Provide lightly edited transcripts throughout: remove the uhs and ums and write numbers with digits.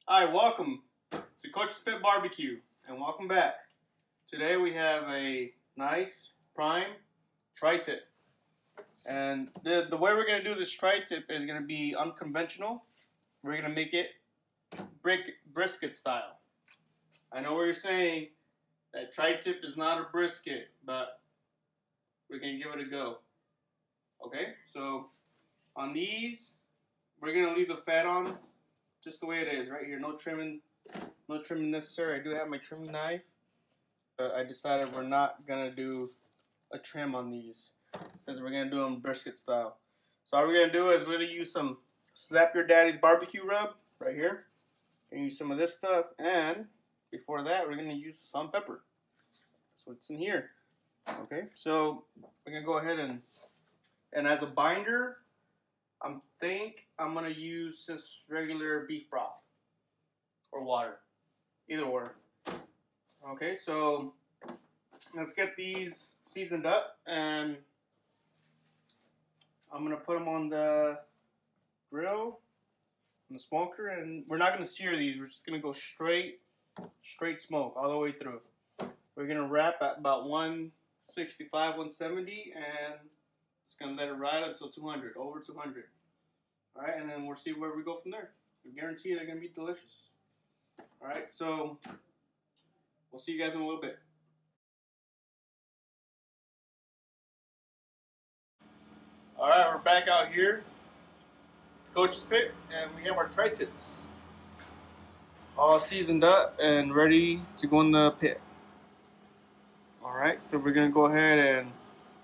Hi, welcome to Coach's Pit BBQ, and welcome back. Today we have a nice prime tri-tip, and the way we're going to do this tri-tip is going to be unconventional. We're going to make it brisket style. I know what you're saying, that tri-tip is not a brisket, but we're going to give it a go. Okay, so on these, we're going to leave the fat on just the way it is, right here. No trimming necessary. I do have my trimming knife, but I decided we're not gonna do a trim on these because we're gonna do them brisket style. So all we're gonna do is we're gonna use some Slap Your Daddy's barbecue rub right here, and use some of this stuff. And before that, we're gonna use salt and pepper. That's what's in here. Okay, so we're gonna go ahead and as a binder, I'm gonna use just regular beef broth or water, either or. Okay, so let's get these seasoned up, and I'm gonna put them on the grill, on the smoker, and we're not gonna sear these. We're just gonna go straight smoke all the way through. We're gonna wrap at about 165, 170, and it's gonna let it ride until 200, over 200. Alright, and then we'll see where we go from there. I guarantee you they're gonna be delicious. Alright, so we'll see you guys in a little bit. Alright, we're back out here, Coach's Pit, and we have our tri-tips all seasoned up and ready to go in the pit. Alright, so we're gonna go ahead and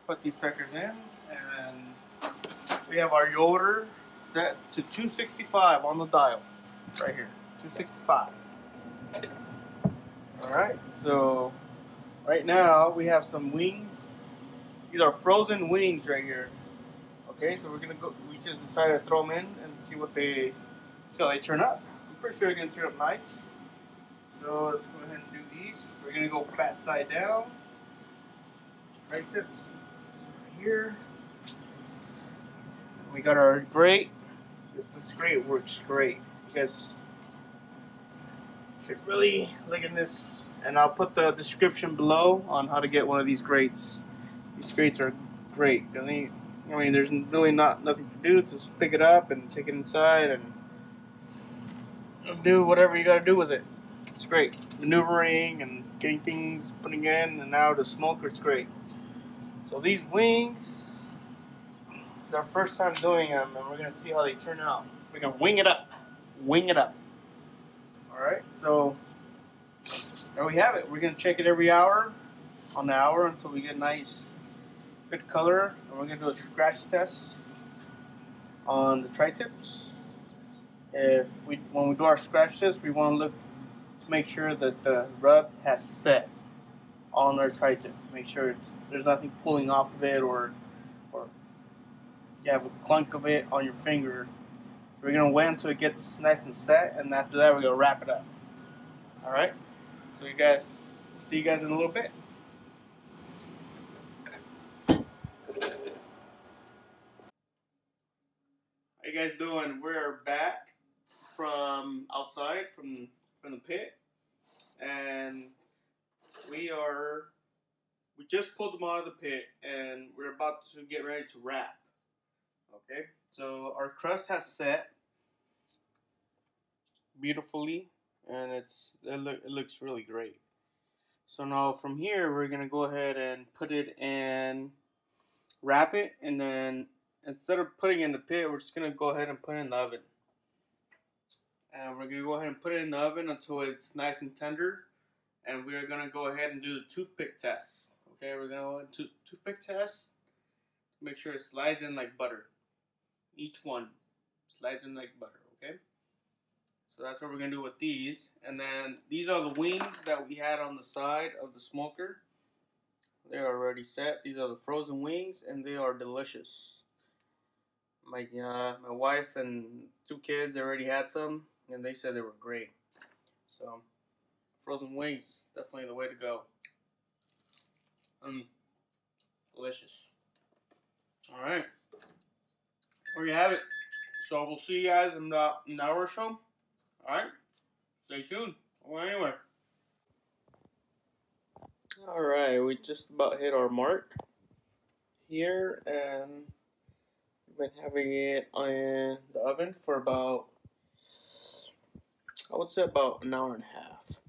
put these suckers in, and we have our Yoder set to 265 on the dial, right here, 265. Alright, so right now we have some wings. These are frozen wings right here. Okay, so we just decided to throw them in and see how they turn up. I'm pretty sure they're going to turn up nice. So let's go ahead and do these. We're going to go fat side down. Tri-tips right here. We got our grate. This grate works great. You guys should really look at this, and I'll put the description below on how to get one of these grates. These grates are great. I mean, there's really nothing to do. Just pick it up and take it inside and do whatever you got to do with it. It's great. Maneuvering and getting things, putting in and out of the smoker, it's great. So these wings, it's our first time doing them, and we're going to see how they turn out. We're going to wing it up. Wing it up. Alright, so there we have it. We're going to check it every hour, on the hour, until we get nice, good color. And we're going to do a scratch test on the tri-tips. When we do our scratch test, we want to look to make sure that the rub has set on our tri-tip. Make sure there's nothing pulling off of it, or you have a clunk of it on your finger. So we're going to wait until it gets nice and set, and after that we're going to wrap it up. Alright, so see you guys in a little bit. How you guys doing? We're back from outside, from the pit, and we just pulled them out of the pit, and we're about to get ready to wrap. Okay, so our crust has set beautifully, and it looks really great. So now from here we're gonna go ahead and put it in, wrap it, and then instead of putting it in the pit, we're just gonna go ahead and put it in the oven. And we're gonna go ahead and put it in the oven until it's nice and tender, and we're gonna go ahead and do the toothpick test. Okay, we're gonna do toothpick test. Make sure it slides in like butter. Each one slides in like butter. Okay. So that's what we're going to do with these. And then these are the wings that we had on the side of the smoker. They're already set. These are the frozen wings, and they are delicious. My wife and 2 kids already had some, and they said they were great. So frozen wings, definitely the way to go. Delicious. Alright. There you have it. So we'll see you guys in an hour or so. Alright? Stay tuned. Don't go anywhere. Alright, we just about hit our mark here, and we've been having it in the oven for about, I would say about an hour and a half.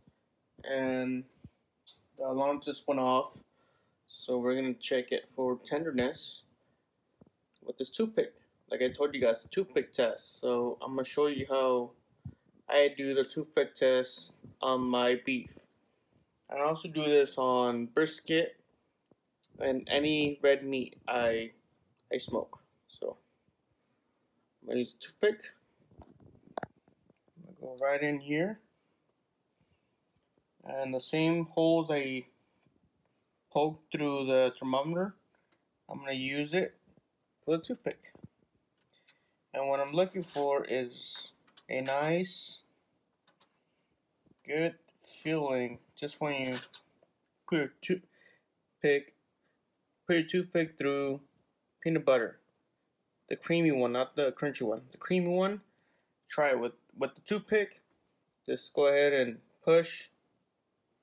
And the alarm just went off, so we're gonna check it for tenderness with this toothpick. Like I told you guys, toothpick test. So I'm gonna show you how I do the toothpick test on my beef. I also do this on brisket and any red meat I smoke. So I'm gonna use a toothpick. I'm gonna go right in here, and the same holes I poked through the thermometer, I'm gonna use it for the toothpick. And what I'm looking for is a nice, good feeling just when you put your toothpick through peanut butter. The creamy one, not the crunchy one. The creamy one, try it with the toothpick. Just go ahead and push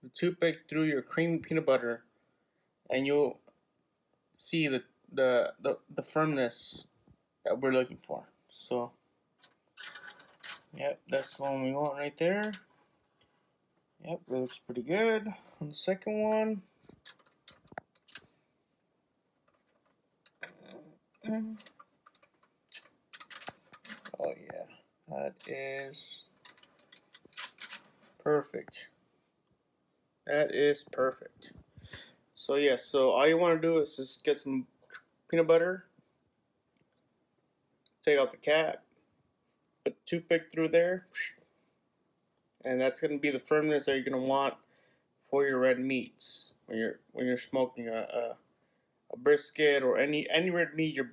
the toothpick through your creamy peanut butter, and you'll see the firmness that we're looking for. So, yep, that's the one we want right there. Yep, that looks pretty good. On the second one, oh yeah, that is perfect. That is perfect. So yeah, so all you want to do is just get some peanut butter, take out the cap, put the toothpick through there, and that's going to be the firmness that you're going to want for your red meats when you're smoking a brisket or any red meat you're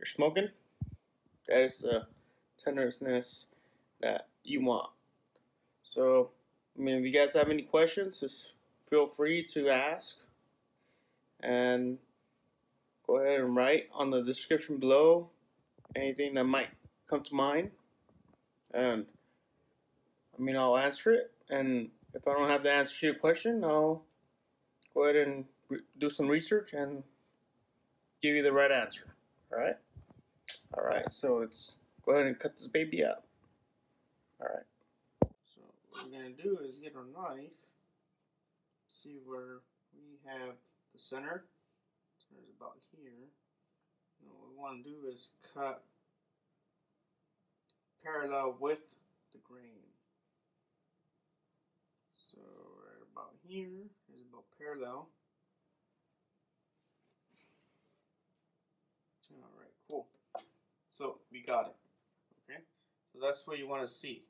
smoking. That is the tenderness that you want. So, I mean, if you guys have any questions, just feel free to ask, and go ahead and write on the description below anything that might come to mind, and I mean, I'll answer it. And if I don't have the answer to your question, I'll go ahead and do some research and give you the right answer. Alright? Alright, so let's go ahead and cut this baby up. Alright. So what we're going to do is get our knife, see where we have the center. Center's about here. And what we want to do is cut parallel with the grain. So right about here is about parallel. Alright, cool. So we got it. Okay? So that's what you want to see.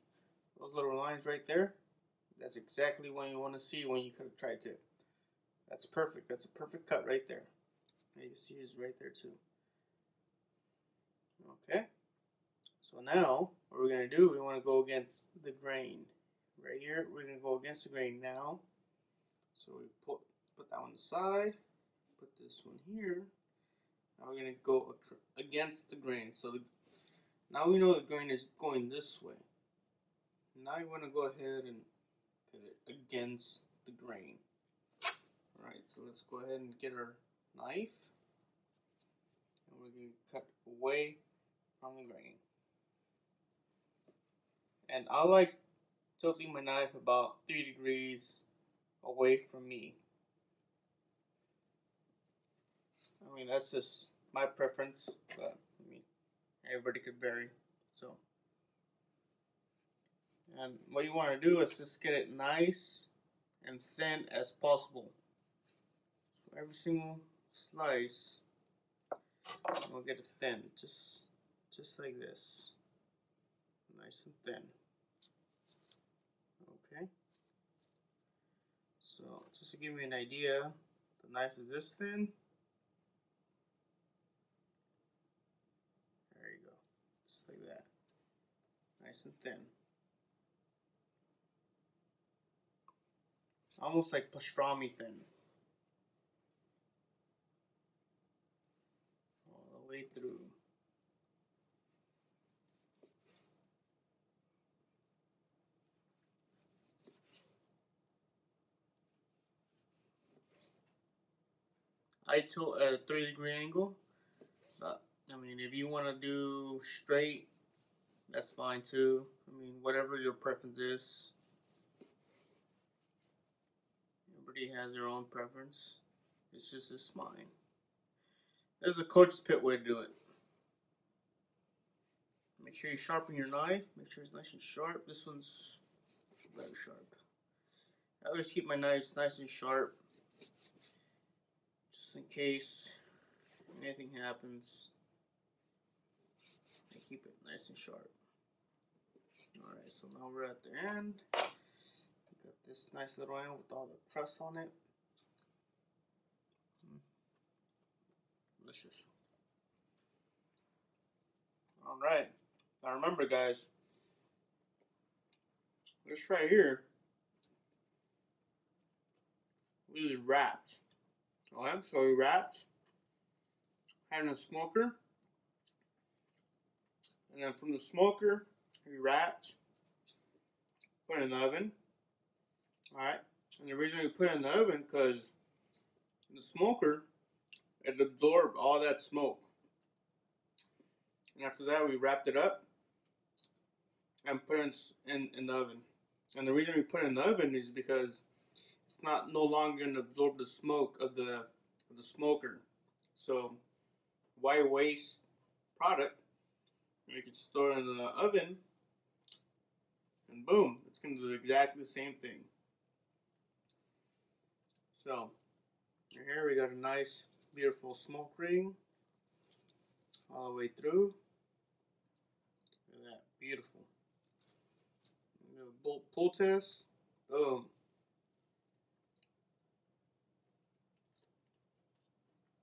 Those little lines right there, that's exactly what you want to see when you cut a tri-tip. That's perfect. That's a perfect cut right there. And you see it's right there too. Okay? So now, what we're going to do, we want to go against the grain. Right here, we're going to go against the grain now. So we put that one aside, put this one here. Now we're going to go against the grain. So now we know the grain is going this way. Now you want to go ahead and cut it against the grain. Alright, so let's go ahead and get our knife. And we're going to cut away from the grain. And I like tilting my knife about 3 degrees away from me. I mean, that's just my preference, but I mean, everybody could vary. So, and what you want to do is just get it nice and thin as possible. So every single slice, we'll get it thin, just like this, nice and thin. Okay. So just to give you an idea, the knife is this thin. There you go, just like that, nice and thin. Almost like pastrami thin. All the way through. I tilt at a 3-degree angle. But I mean, if you want to do straight, that's fine too. I mean, whatever your preference is. Everybody has their own preference. It's mine. There's a coach's pit way to do it. Make sure you sharpen your knife. Make sure it's nice and sharp. This one's very sharp. I always keep my knives nice and sharp, just in case anything happens. I keep it nice and sharp. Alright, so now we're at the end. We got this nice little end with all the crust on it. Delicious. Alright, now remember guys, this right here, this is wrapped. Alright, so we wrapped, having a smoker, and then from the smoker, we wrapped, put it in the oven. Alright, and the reason we put it in the oven, because the smoker, it absorbed all that smoke. And after that, we wrapped it up and put it in the oven. And the reason we put it in the oven is because it's no longer going to absorb the smoke of the smoker. So why waste product? You can store it in the oven, and boom, it's going to do exactly the same thing. So here we got a nice, beautiful smoke ring all the way through. Look at that, beautiful. Pull test. Boom.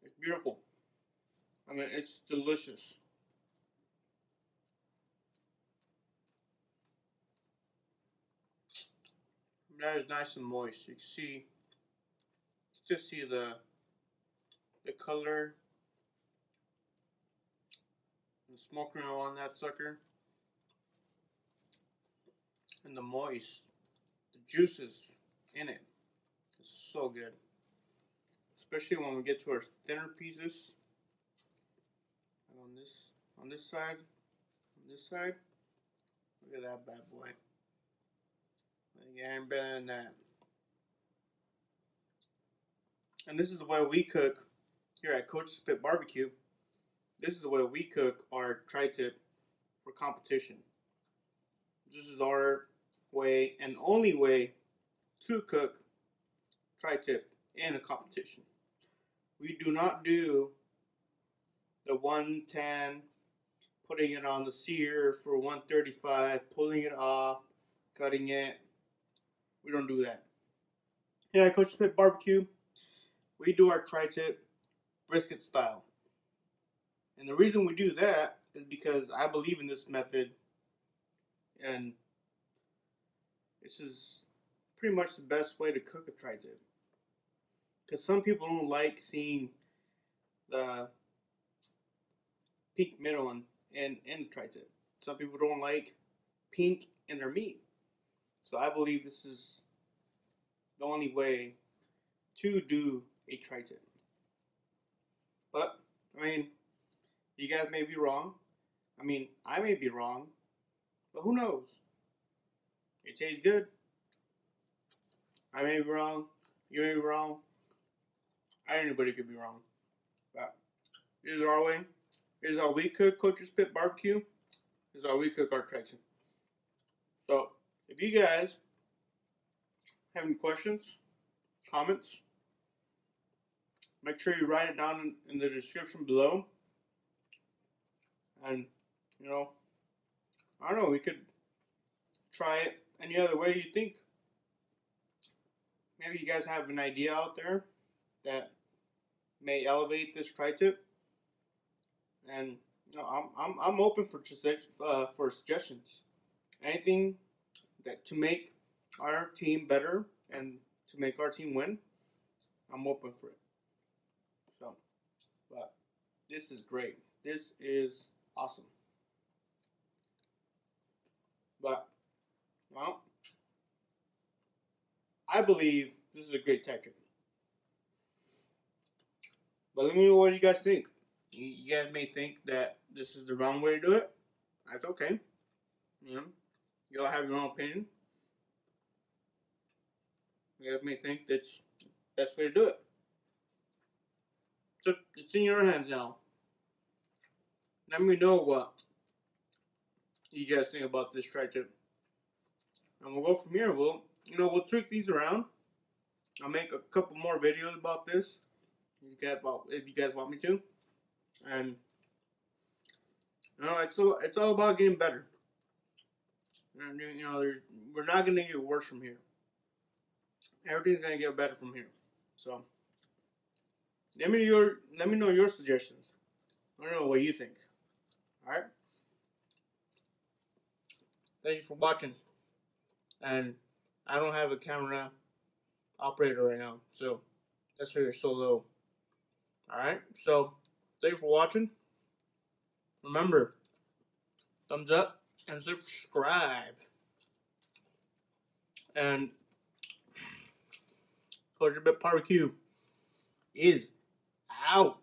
It's beautiful. I mean, it's delicious. That is nice and moist. You can see, just see the color, the smoke ring on that sucker, and the moist, the juices in it. It's so good, especially when we get to our thinner pieces. And on this side, look at that bad boy. Yeah, ain't better than that. And this is the way we cook here at Coach's Pit BBQ. This is the way we cook our tri-tip for competition. This is our way and only way to cook tri-tip in a competition. We do not do the 110, putting it on the sear for 135, pulling it off, cutting it. We don't do that. Here at Coach's Pit BBQ, we do our tri-tip brisket style. And the reason we do that is because I believe in this method, and this is pretty much the best way to cook a tri-tip. Because some people don't like seeing the pink middle in the tri-tip. Some people don't like pink in their meat. So I believe this is the only way to do a tri-tip. But, I mean, you guys may be wrong. I mean, I may be wrong. But who knows? It tastes good. I may be wrong. You may be wrong. Anybody could be wrong. But this is our way. This is how we cook Coach's Pit BBQ. This is how we cook our tri-tip. So, if you guys have any questions, comments, make sure you write it down in the description below. And, you know, I don't know, we could try it any other way you think. Maybe you guys have an idea out there that may elevate this tri-tip. And, you know, I'm open for suggestions. Anything that to make our team better and to make our team win, I'm open for it. So, but this is great. This is awesome. But, well, I believe this is a great tactic. But let me know what you guys think. You guys may think that this is the wrong way to do it. That's okay. You know, you all have your own opinion. You guys may think that's the best way to do it. So it's in your hands now. Let me know what you guys think about this tri-tip. And we'll go from here. We'll tweak these around. I'll make a couple more videos about this if you guys want me to. And it's all about getting better. And we're not gonna get worse from here. Everything's gonna get better from here. So let me know your suggestions. I don't know what you think. Alright? Thank you for watching. And I don't have a camera operator right now, so that's why they're so low. Alright? So thank you for watching. Remember, thumbs up and subscribe. And Coach BBQ is out.